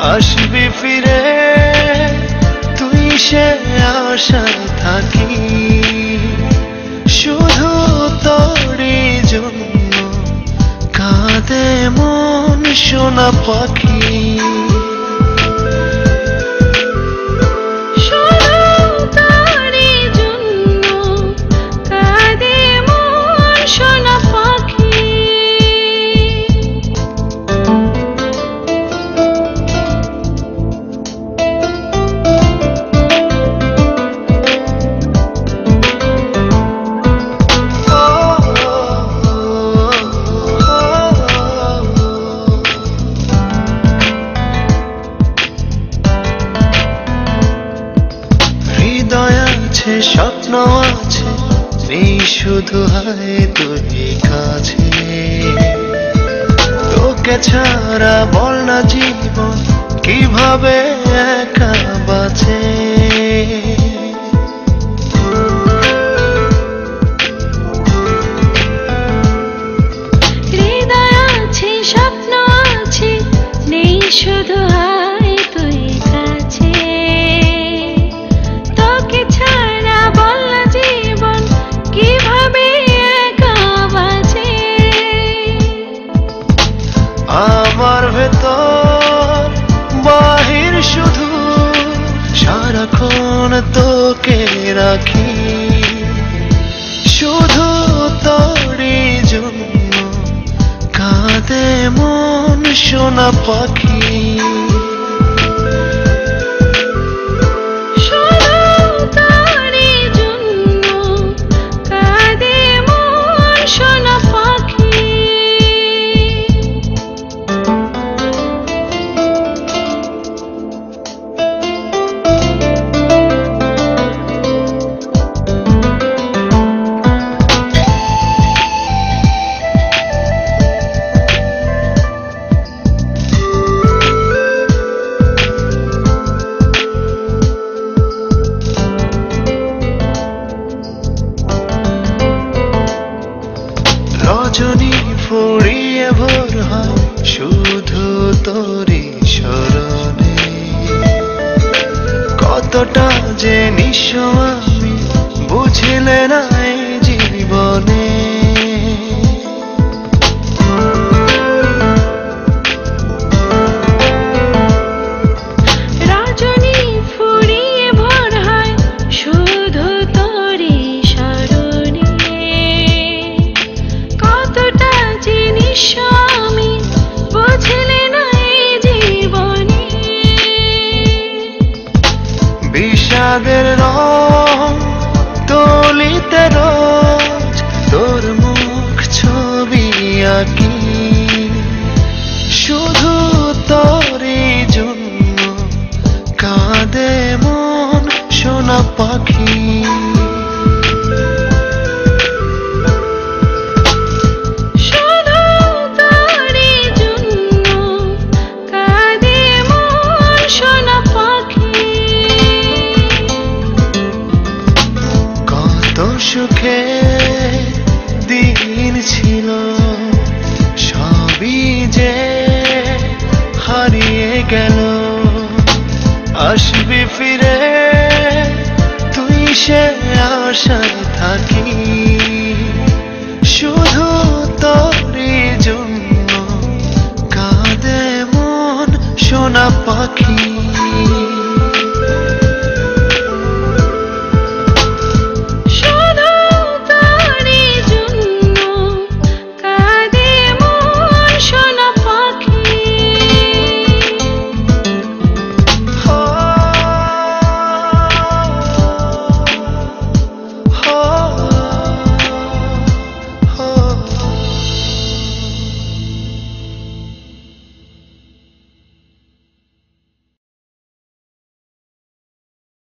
আসবি ফিরে তুই সে আশায় থাকি শুধু তোরই জন্য কাঁদে মন সোনা পাখি স্বপ্ন আছে নেই শুধু হায় তুই কাছে তোকে ছাড়া বল না জীবন কিভাবে একা বাঁচে হৃদয় আছে স্বপ্ন আছে নেই শুধু হায় তুই কাছে তোকে ছাড়া আমার ভেতর বাহির শুধু সারাক্ষণ তোকে রাখি শুধু তোরই জন্য কাঁদে মন সোনা পাখি রজনী ফুরিয়ে ভোর হয় শুধু তোরই স্মরণে কতটা যে নিঃস্ব আমি বুঝিলে না এই জীবনে বিষাদের রং তুলিতে রোজ তোর মুখ ছবি আঁকি শুধু তোরই জন্য কাঁদে মন সোনা পাখি সুখে দিন ছিল সবই যে হারিয়ে গেল আসবি ফিরে তুই সে আশায় থাকি শুধু তোরই জন্য কাঁদে মন সোনা পাখি